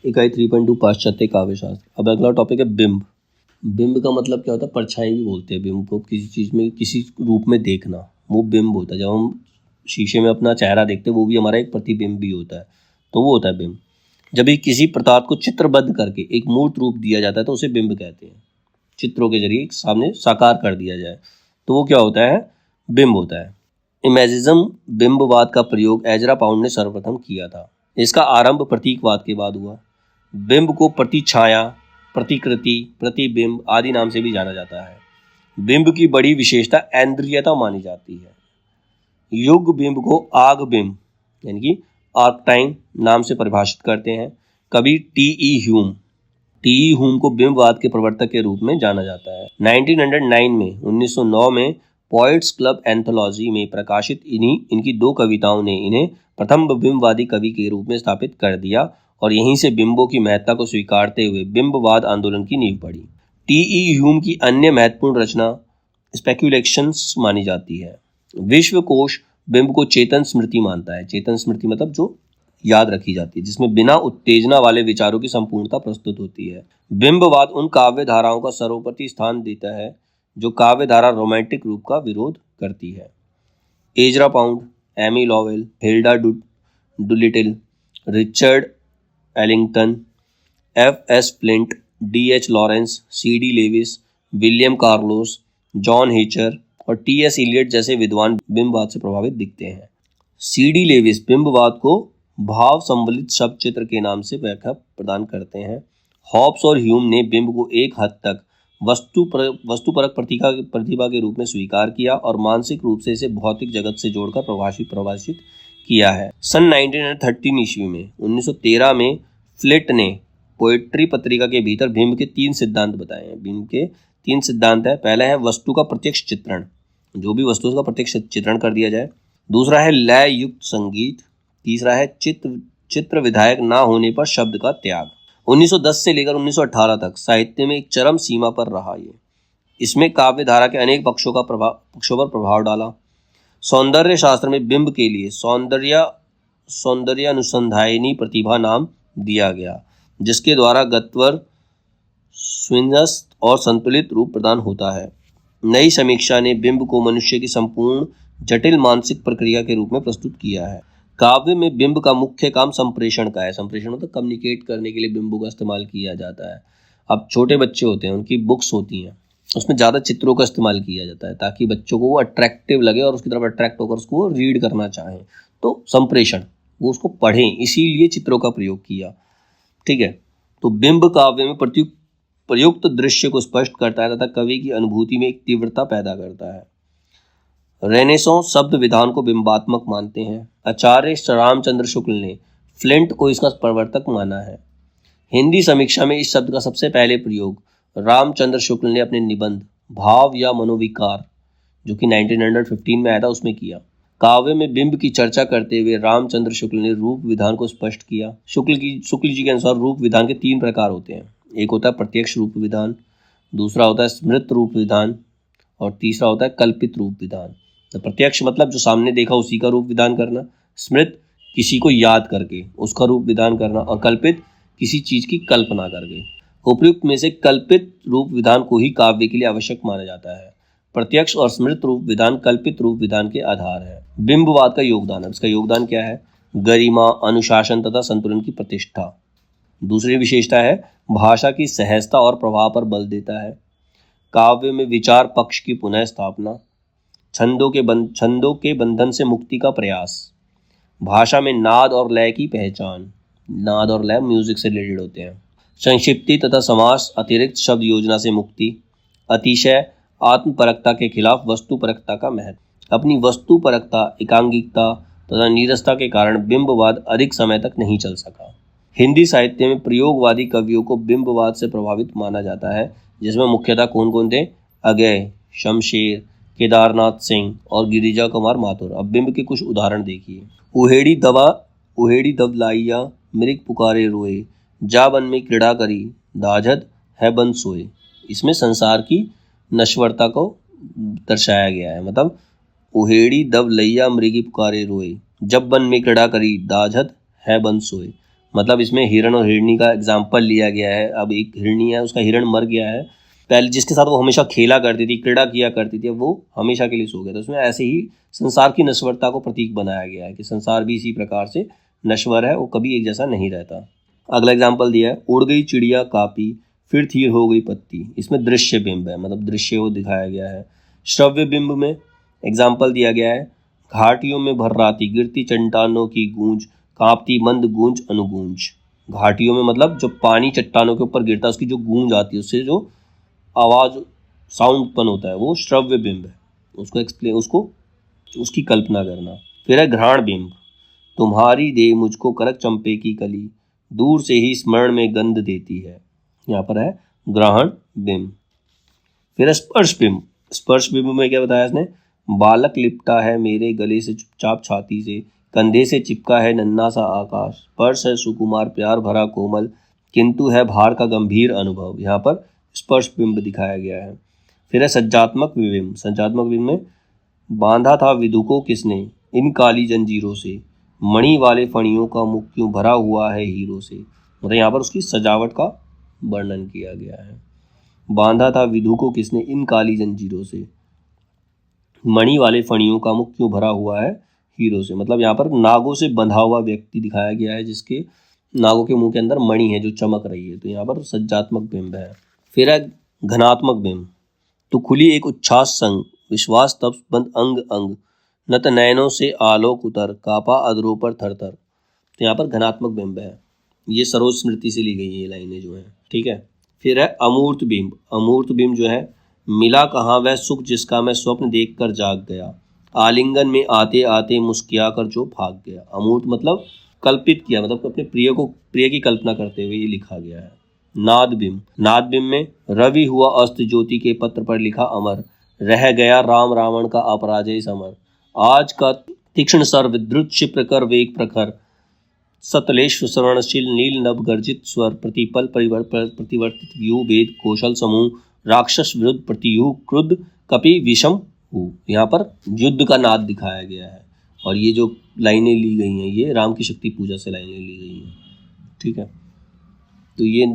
इकाई 3.2 पाश्चात्य काव्यशास्त्र। अब अगला टॉपिक है बिंब। बिंब का मतलब क्या होता है? परछाई भी बोलते हैं बिंब को, किसी चीज़ में किसी रूप में देखना, वो बिंब होता है। जब हम शीशे में अपना चेहरा देखते हैं वो भी हमारा एक प्रतिबिंब भी होता है, तो वो होता है बिंब। जब भी किसी पदार्थ को चित्रबद्ध करके एक मूर्त रूप दिया जाता है तो उसे बिंब कहते हैं। चित्रों के जरिए सामने साकार कर दिया जाए तो वो क्या होता है? बिंब होता है। इमेजिज्म बिंबवाद का प्रयोग एजरा पाउंड ने सर्वप्रथम किया था। इसका आरंभ प्रतीकवाद के बाद हुआ। बिंब को प्रतिछाया, प्रतिकृति, प्रतिबिंब आदि नाम से भी जाना जाता है। बिंब की बड़ी विशेषता ऐन्द्रियता मानी जाती है। युग बिंब को आग बिंब यानी कि आर्कटाइम नाम से परिभाषित करते हैं। कवि टी.ई. ह्यूम को बिंबवाद के प्रवर्तक के रूप में जाना जाता है। 1909 में पोएट्स क्लब एंथोलॉजी में प्रकाशित इनकी 2 कविताओं ने इन्हें प्रथम बिंबवादी कवि के रूप में स्थापित कर दिया और यहीं से बिंबों की महत्ता को स्वीकारते हुए बिंबवाद आंदोलन की नींव पड़ी। टी.ई. ह्यूम की अन्य महत्वपूर्ण रचना स्पेक्युलेशंस मानी जाती है। विश्वकोश बिंब को चेतन स्मृति मानता है। चेतन स्मृति मतलब जो याद रखी जाती है, जिसमें बिना उत्तेजना वाले विचारों की संपूर्णता प्रस्तुत होती है। बिंबवाद उन काव्य धाराओं का सर्वोपरि स्थान देता है जो काव्य धारा रोमांटिक रूप का विरोध करती है। Ezra Pound, Amy Lowell, Hilda Doolittle, Richard Aldington, FS. Flint, DH. Lawrence, CD. Lewis, William Carlos, John Hatcher और टी.एस. इलियट जैसे विद्वान बिंबवाद से प्रभावित दिखते हैं। सी.डी. लेविस बिंबवाद को भाव संबलित शब्द चित्र के नाम से व्याख्या प्रदान करते हैं। हॉब्स और ह्यूम ने बिंब को एक हद तक वस्तुपरक प्रतिभा के रूप में स्वीकार किया और मानसिक रूप से इसे भौतिक जगत से जोड़कर प्रभाषित किया है। सन 1913 ईस्वी में 1913 में फ्लिट ने पोएट्री पत्रिका के भीतर बिंब के 3 सिद्धांत बताए हैं। बिंब के 3 सिद्धांत है। पहला है वस्तु का प्रत्यक्ष चित्रण, जो भी वस्तु का प्रत्यक्ष चित्रण कर दिया जाए। दूसरा है लय युक्त संगीत। तीसरा है चित्र विधायक ना होने पर शब्द का त्याग। 1910 से लेकर 1918 तक साहित्य में एक चरम सीमा पर रहा ये। इसमें काव्य धारा के अनेक पक्षों पर प्रभाव डाला। सौंदर्य शास्त्र में बिंब के लिए सौंदर्य अनुसंधायिनी प्रतिभा नाम दिया गया, जिसके द्वारा गत्वर, स्विंजस्त और संतुलित रूप प्रदान होता है। नई समीक्षा ने बिंब को मनुष्य की संपूर्ण जटिल मानसिक प्रक्रिया के रूप में प्रस्तुत किया है। काव्य में बिंब का मुख्य काम संप्रेषण का है। संप्रेषण मतलब कम्युनिकेट करने के लिए बिंबों का इस्तेमाल किया जाता है। अब छोटे बच्चे होते हैं, उनकी बुक्स होती हैं, उसमें ज़्यादा चित्रों का इस्तेमाल किया जाता है ताकि बच्चों को वो अट्रैक्टिव लगे और उसकी तरफ अट्रैक्ट होकर उसको रीड करना चाहें। तो संप्रेषण, वो उसको पढ़ें, इसीलिए चित्रों का प्रयोग किया। ठीक है, तो बिंब काव्य में प्रयुक्त दृश्य को स्पष्ट करता है तथा कवि की अनुभूति में एक तीव्रता पैदा करता है। रेनेसां शब्द विधान को बिंबात्मक मानते हैं। आचार्य रामचंद्र शुक्ल ने फ्लिंट को इसका प्रवर्तक माना है। हिंदी समीक्षा में इस शब्द का सबसे पहले प्रयोग रामचंद्र शुक्ल ने अपने निबंध भाव या मनोविकार, जो कि 1915 में आया था, उसमें किया। काव्य में बिंब की चर्चा करते हुए रामचंद्र शुक्ल ने रूप विधान को स्पष्ट किया। शुक्ल जी के अनुसार रूप विधान के 3 प्रकार होते हैं। एक होता है प्रत्यक्ष रूप विधान, दूसरा होता है स्मृत रूप विधान और तीसरा होता है कल्पित रूप विधान। तो प्रत्यक्ष मतलब जो सामने देखा उसी का रूप विधान करना, स्मृत किसी को याद करके उसका रूप विधान करना और कल्पित किसी चीज की कल्पना करके। उपयुक्त में से कल्पित रूप विधान को ही काव्य के लिए आवश्यक माना जाता है। प्रत्यक्ष और स्मृत रूप विधान कल्पित रूप विधान के आधार है। बिंबवाद का योगदान, इसका योगदान क्या है? गरिमा, अनुशासन तथा संतुलन की प्रतिष्ठा। दूसरी विशेषता है भाषा की सहजता और प्रभाव पर बल देता है। काव्य में विचार पक्ष की पुनः स्थापना, छंदों के बंधन से मुक्ति का प्रयास, भाषा में नाद और लय की पहचान। नाद और लय म्यूजिक से रिलेटेड होते हैं। संक्षिप्ति तथा समास, अतिरिक्त शब्द योजना से मुक्ति, अतिशय आत्मपरकता के खिलाफ वस्तुपरकता का महत्व। अपनी वस्तुपरकता, एकांगिकता तथा नीरसता के कारण बिंबवाद अधिक समय तक नहीं चल सका। हिंदी साहित्य में प्रयोगवादी कवियों को बिंबवाद से प्रभावित माना जाता है, जिसमें मुख्यतः कौन थे? अगय, शमशेर, केदारनाथ सिंह और गिरिजा कुमार माथुर। अब बिंब के कुछ उदाहरण देखिए। उहेड़ी दब लाइया, मृग पुकारे रोए, जा बन में क्रीड़ा करी, दाझद है बन सोए। इसमें संसार की नश्वरता को दर्शाया गया है। मतलब उहेड़ी दब लैया, मृगी पुकारे रोए, जब बन में क्रीड़ा करी, दाझद है बन सोए। मतलब इसमें हिरण और हिरणी का एग्जाम्पल लिया गया है। अब एक हिरणी है, उसका हिरण मर गया है, पहले जिसके साथ वो हमेशा खेला करती थी, क्रीड़ा किया करती थी, अब वो हमेशा के लिए सो गया। तो उसमें ऐसे ही संसार की नश्वरता को प्रतीक बनाया गया है कि संसार भी इसी प्रकार से नश्वर है, वो कभी एक जैसा नहीं रहता। अगला एग्जाम्पल दिया है, उड़ गई चिड़िया कापी फिर थीर हो गई पत्ती। इसमें दृश्य बिंब है, मतलब दृश्य वो दिखाया गया है। श्रव्य बिंब में एग्जाम्पल दिया गया है, घाटियों में भर्राती गिरती चट्टानों की गूंज, कांपती मंद गूंज अनुगूंज। घाटियों में मतलब जो पानी चट्टानों के ऊपर गिरता है उसकी जो गूंज आती है, उससे जो आवाज़ साउंड उत्पन्न होता है, वो श्रव्य बिंब है। उसको उसकी कल्पना करना। फिर है घ्राण बिंब, तुम्हारी दे मुझको करक चंपे की कली, दूर से ही स्मरण में गंध देती है। यहाँ पर है ग्रहण बिंब। फिर है स्पर्श बिंब। स्पर्श बिंब में क्या बताया इसने, बालक लिपटा है मेरे गले से चुपचाप छाती से, कंधे से चिपका है नन्हा सा आकाश, स्पर्श है सुकुमार प्यार भरा कोमल, किंतु है भार का गंभीर अनुभव। यहाँ पर स्पर्श बिंब दिखाया गया है। फिर है सज्जात्मक बिंब। सज्जात्मक बिंब में बांधा था विधु को किसने इन काली जंजीरों से, मणि वाले फणियों का मुख क्यों भरा हुआ है हीरो से। मतलब यहाँ पर उसकी सजावट का वर्णन किया गया है। बांधा था विधु को किसने इन काली जंजीरों से, मणि वाले फणियों का मुख क्यों भरा हुआ है हीरो से। मतलब यहाँ पर नागों से बंधा हुआ व्यक्ति दिखाया गया है, जिसके नागों के मुंह के अंदर मणि है जो चमक रही है। तो यहाँ पर सज्जात्मक बिंब है। फिर है घनात्मक बिंब, तो खुली एक उच्छ्वास संग, विश्वास तब बंद अंग अंग, नत नयनों से आलोक उतर, कापा अधरों पर थर थर। तो यहाँ पर घनात्मक बिंब है। ये सरोज स्मृति से ली गई है ये लाइनें जो हैं, ठीक है। फिर है अमूर्त बिंब। अमूर्त बिंब जो है, मिला कहाँ वह सुख जिसका मैं स्वप्न देख कर जाग गया, आलिंगन में आते आते मुस्किया कर जो भाग गया। अमूर्त मतलब कल्पित किया, मतलब अपने प्रिय की कल्पना करते हुए ये लिखा गया है। नाद बिंब। नाद बिंब में रवि हुआ अस्त ज्योति के पत्र पर लिखा अमर, रह गया राम रावण का अपराजय समर, आज का तीक्ष्ण सर विद्रुत क्षिप्र कर वेग प्रखर, सतलेश श्रवणशील नील नभ गर्जित स्वर, प्रतिपल प्रतिवर्तित व्यू वेद कौशल समूह, राक्षस विरुद्ध प्रतियुह क्रुद्ध कपि विषम हूँ। यहाँ पर युद्ध का नाद दिखाया गया है। और ये जो लाइनें ली गई हैं ये राम की शक्ति पूजा से लाइनें ली गई हैं, ठीक है। तो ये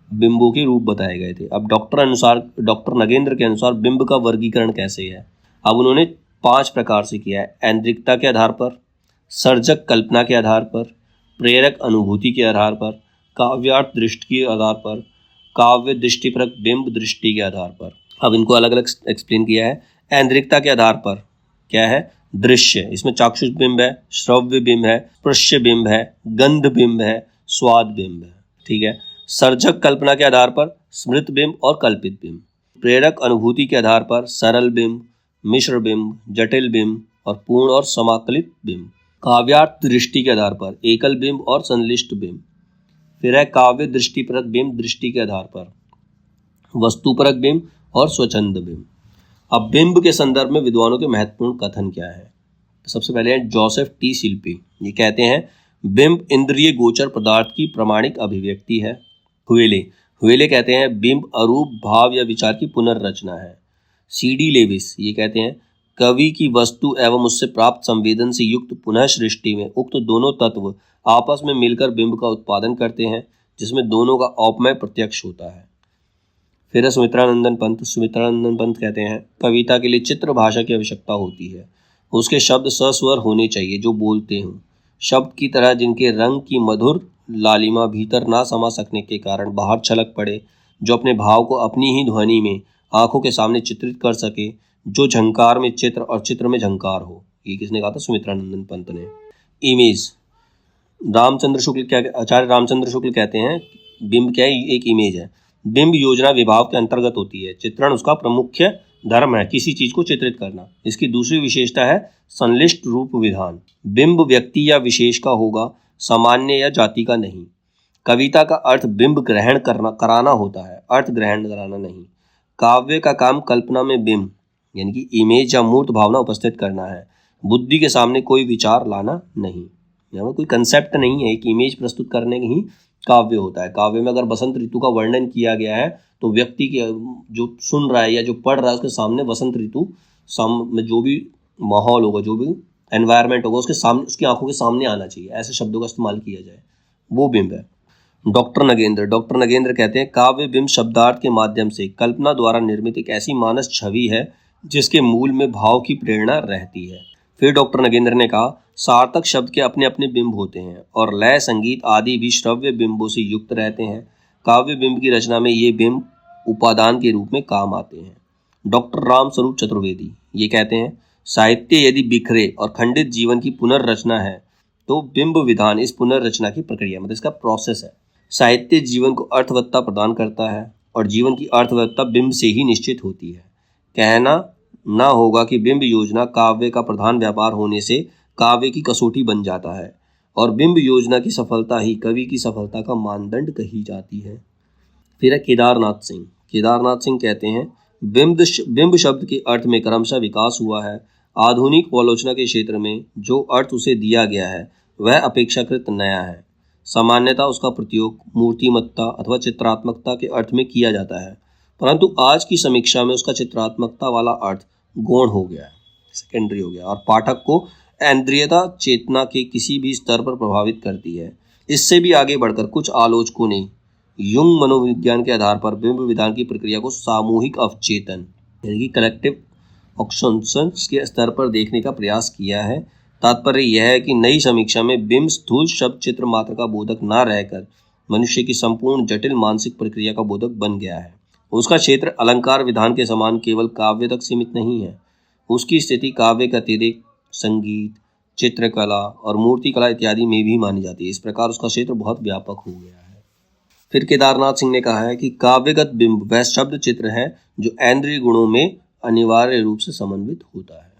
बिंबों के रूप बताए गए थे। अब डॉक्टर नगेंद्र के अनुसार बिंब का वर्गीकरण कैसे है। अब उन्होंने 5 प्रकार से किया है, ऐन्द्रिकता के आधार पर, सर्जक कल्पना के आधार पर, प्रेरक अनुभूति के आधार पर, काव्यार्थ दृष्टि के आधार पर, काव्य दृष्टिपरक बिंब दृष्टि के आधार पर। अब इनको अलग अलग एक्सप्लेन किया है। ऐन्द्रिकता के आधार पर क्या है, दृश्य, इसमें चाक्षुष बिंब है, श्रव्य बिंब है, स्पर्श बिंब है, गंध बिंब है, स्वाद बिंब है, ठीक है। सर्जक कल्पना के आधार पर स्मृत बिंब और कल्पित बिंब। प्रेरक अनुभूति के आधार पर सरल बिंब, मिश्र बिंब, जटिल बिंब और पूर्ण और समाकलित बिंब। काव्यार्थ दृष्टि के आधार पर एकल बिंब और संश्लिष्ट बिंब। फिर है काव्य दृष्टिपरक बिंब दृष्टि के आधार पर, वस्तुपरक बिंब और स्वच्छंद बिंब। अब बिंब के संदर्भ में विद्वानों के महत्वपूर्ण कथन क्या है। सबसे पहले है जोसेफ टी शिल्पी, ये कहते हैं बिंब इंद्रिय गोचर पदार्थ की प्रामाणिक अभिव्यक्ति है। हुएले कहते हैं बिंब अरूप भाव या विचार की पुनर्रचना है। सीडी लेविस ये कहते हैं कवि की वस्तु एवं उससे प्राप्त संवेदन से युक्त पुनः सृष्टि में उक्त दोनों तत्व आपस में मिलकर बिंब का उत्पादन करते हैं, जिसमें दोनों का औपमय प्रत्यक्ष होता है। फिर सुमित्रानंदन पंत कहते हैं कविता के लिए चित्र भाषा की आवश्यकता होती है, उसके शब्द सस्वर होने चाहिए जो बोलते हों, शब्द की तरह जिनके रंग की मधुर लालिमा भीतर ना समा सकने के कारण बाहर छलक पड़े, जो अपने भाव को अपनी ही ध्वनि में आंखों के सामने चित्रित कर सके, जो झंकार में चित्र और चित्र में झंकार हो। ये किसने कहा था, सुमित्रानंदन पंत ने। इमेज, आचार्य रामचंद्र शुक्ल कहते हैं बिंब क्या है, एक इमेज है। बिंब योजना विभाग के अंतर्गत होती है, चित्रण उसका प्रमुख धर्म है, किसी चीज को चित्रित करना। इसकी दूसरी विशेषता है संश्लिष्ट रूप विधान। बिंब व्यक्ति या विशेष का होगा, सामान्य या जाति का नहीं। कविता का अर्थ बिंब ग्रहण कराना होता है, अर्थ ग्रहण कराना नहीं। काव्य का काम कल्पना में बिंब यानी कि इमेज या मूर्त भावना उपस्थित करना है, बुद्धि के सामने कोई विचार लाना नहीं। यहाँ कोई कंसेप्ट नहीं है, एक इमेज प्रस्तुत करने ही काव्य होता है। काव्य में अगर बसंत ऋतु का वर्णन किया गया है तो व्यक्ति के जो सुन रहा है या जो पढ़ रहा है उसके सामने बसंत ऋतु में जो भी माहौल होगा, जो भी एनवायरनमेंट होगा, उसके सामने, उसकी आंखों के सामने आना चाहिए, ऐसे शब्दों का इस्तेमाल किया जाए। वो बिंब है। डॉक्टर नगेंद्र कहते हैं काव्य बिंब शब्दार्थ के माध्यम से कल्पना द्वारा निर्मित एक ऐसी मानस छवि है जिसके मूल में भाव की प्रेरणा रहती है। फिर डॉक्टर नगेंद्र ने कहा सार्थक शब्द के अपने अपने बिंब होते हैं और लय संगीत आदि भी श्रव्य बिंबों से युक्त रहते हैं। काव्य बिंब की रचना में ये बिंब उपादान के रूप में काम आते हैं। डॉक्टर राम स्वरूप चतुर्वेदी ये कहते हैं साहित्य यदि बिखरे और खंडित जीवन की पुनर्रचना है तो बिंब विधान इस पुनर्रचना की प्रक्रिया मतलब इसका प्रोसेस है। साहित्य जीवन को अर्थवत्ता प्रदान करता है और जीवन की अर्थवत्ता बिंब से ही निश्चित होती है। कहना ना होगा कि बिंब योजना काव्य का प्रधान व्यापार होने से काव्य की कसौटी बन जाता है और बिंब योजना की सफलता ही कवि की सफलता का मानदंड कही जाती है। फिर है केदारनाथ सिंह कहते हैं बिंब शब्द के अर्थ में क्रमशः विकास हुआ है। आधुनिक आलोचना के क्षेत्र में जो अर्थ उसे दिया गया है वह अपेक्षाकृत नया है। सामान्यतः उसका प्रयोग मूर्तिमत्ता अथवा चित्रात्मकता के अर्थ में किया जाता है, परंतु आज की समीक्षा में उसका चित्रात्मकता वाला अर्थ गौण हो गया है, सेकेंडरी हो गया और पाठक को इंद्रियता चेतना के किसी भी स्तर पर प्रभावित करती है। इससे भी आगे बढ़कर कुछ आलोचकों ने युंग मनोविज्ञान के आधार पर बिंब विधान की प्रक्रिया को सामूहिक अवचेतन यानी कि कलेक्टिव ऑक्शंस के स्तर पर देखने का प्रयास किया है। तात्पर्य यह है कि नई समीक्षा में बिंब स्थूल शब्द चित्र मात्र का बोधक न रहकर मनुष्य की संपूर्ण जटिल मानसिक प्रक्रिया का बोधक बन गया है। उसका क्षेत्र अलंकार विधान के समान केवल काव्य तक सीमित नहीं है। उसकी स्थिति काव्य के अतिरिक्त संगीत, चित्रकला और मूर्तिकला इत्यादि में भी मानी जाती है। इस प्रकार उसका क्षेत्र बहुत व्यापक हो गया है। फिर केदारनाथ सिंह ने कहा है कि काव्यगत बिंब वह शब्द चित्र है जो इंद्रिय गुणों में अनिवार्य रूप से समन्वित होता है।